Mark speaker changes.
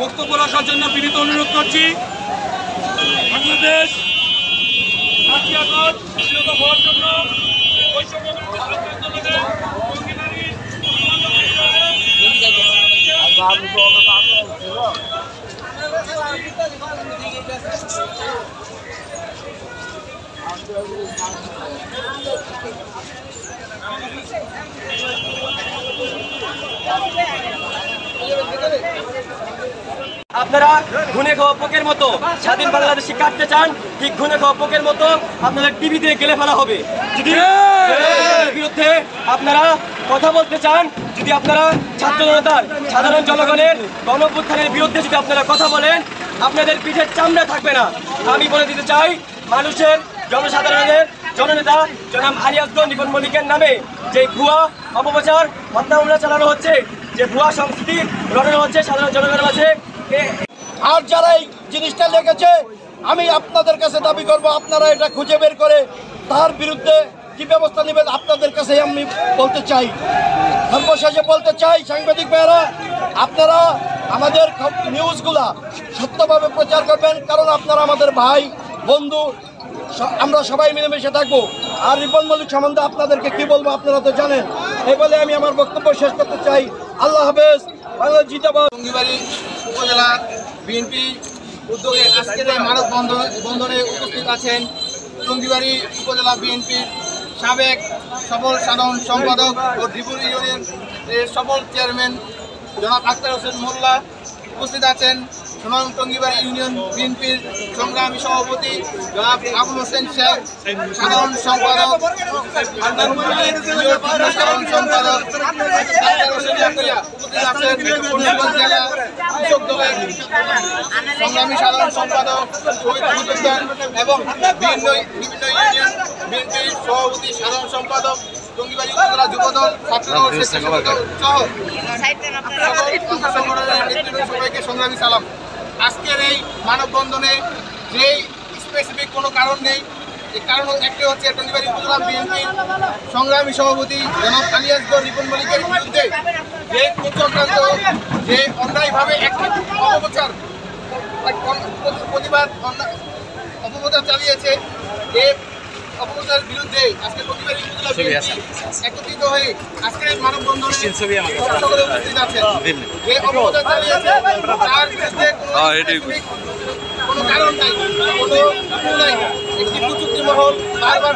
Speaker 1: বক্তব্য রাখার জন্য বিনীত অনুরোধ করছি। বাংলাদেশ 5ই আগস্ট স্বাধীনতা হওয়ার জন্য
Speaker 2: আপনারা ঘুনে খাওয়া পোকের মতো স্বাধীন বাংলাদেশে কাটতে চান, ঠিক ঘুনে খাওয়া পোকের মতো আপনাদের টিভি দিয়ে গেলে ফেলা হবে। যদি বিরুদ্ধে আপনারা কথা বলতে চান, যদি আপনারা ছাত্র জনতার সাধারণ জনগণের গণঅভ্যুত্থানের বিরুদ্ধে যদি আপনারা কথা বলেন, আপনাদের পিঠের চামড়া থাকবে না। আমি বলে দিতে চাই, মানুষের জনসাধারণের জননেতা জনাব আলী আসগর রিপন মল্লিকের নামে যে ভুয়া অপপ্রচার হত্যা মামলা চালানো হচ্ছে, যে ভুয়া সংস্কৃতি রটানো হচ্ছে সাধারণ জনগণের মাঝে,
Speaker 3: আর যারা এই জিনিসটা লেগেছে, আমি আপনাদের কাছে দাবি করব আপনারা এটা খুঁজে বের করে তার বিরুদ্ধে কি ব্যবস্থা নেবেন আপনাদের কাছে আমি বলতে চাই। সর্বশেষে বলতে চাই, সাংবাদিক ভাইয়েরা, আপনারা আমাদের নিউজগুলা সত্যভাবে প্রচার করবেন, কারণ আপনারা আমাদের ভাই বন্ধু, আমরা সবাই মিলেমিশে থাকবো। আর রিপন মল্লিক সম্বন্ধে আপনাদেরকে কি বলবো আপনারা তো জানেন। এই বলে আমি আমার বক্তব্য শেষ করতে চাই। আল্লাহ হাফেজ, বাংলাদেশ জিন্দাবাদ।
Speaker 4: টঙ্গীবাড়ি উপজেলা বিএনপি উদ্যোগে আজকের এই মানব বন্ধনে উপস্থিত আছেন টঙ্গীবাড়ি উপজেলা বিএনপির সাবেক সফল সাধারণ সম্পাদক ও ডিপুর ইউনিয়নের সফল চেয়ারম্যান জনাব আখতার হোসেন মোল্লা, উপস্থিত আছেন সুনাম টঙ্গীবাড়ি ইউনিয়ন বিএনপির সংগ্রামী সভাপতি জনাব আবুল হোসেন শেখ, সাধারণ সম্পাদক সাধারণ সম্পাদক উপস্থিত আছেন জেলা কৃষক দলের সংগ্রামী সাধারণ সম্পাদক শহীদ মুজুদ্দার এবং বিভিন্ন ইউনিয়ন বিএনপির সভাপতি সাধারণ সম্পাদক টঙ্গীবাড়ি উপজেলা যুবদল ছাত্রদল স্বেচ্ছাসেবক সহ সংগঠনের নেতৃত্ব সবাইকে সংগ্রামী সালাম। আজকের এই মানববন্ধনে যেই স্পেসিফিক কোনো কারণ নেই, এই কারণ একটি হচ্ছে টঙ্গীবাড়ি উপজেলা বিএনপির সংগ্রামী সভাপতি জনাব আলী আসগর রিপন মল্লিকের বিরুদ্ধে যে চক্রান্ত, যে অন্যায়ভাবে একটি অপপ্রচার প্রতিবাদ অপপ্রচার চালিয়েছে, এই অপপ্রচারের বিরুদ্ধে আজকে টঙ্গীবাড়ি উপজেলা বিএনপি একত্রিত হয়ে আজকের এই মানববন্ধনে সকলে উপস্থিত আছেন। যে অপপ্রচার চালিয়েছে তার বিরুদ্ধে কোনো কারণ নাই, কোনো নাই, একটি কুচুক্তি মহল বারবার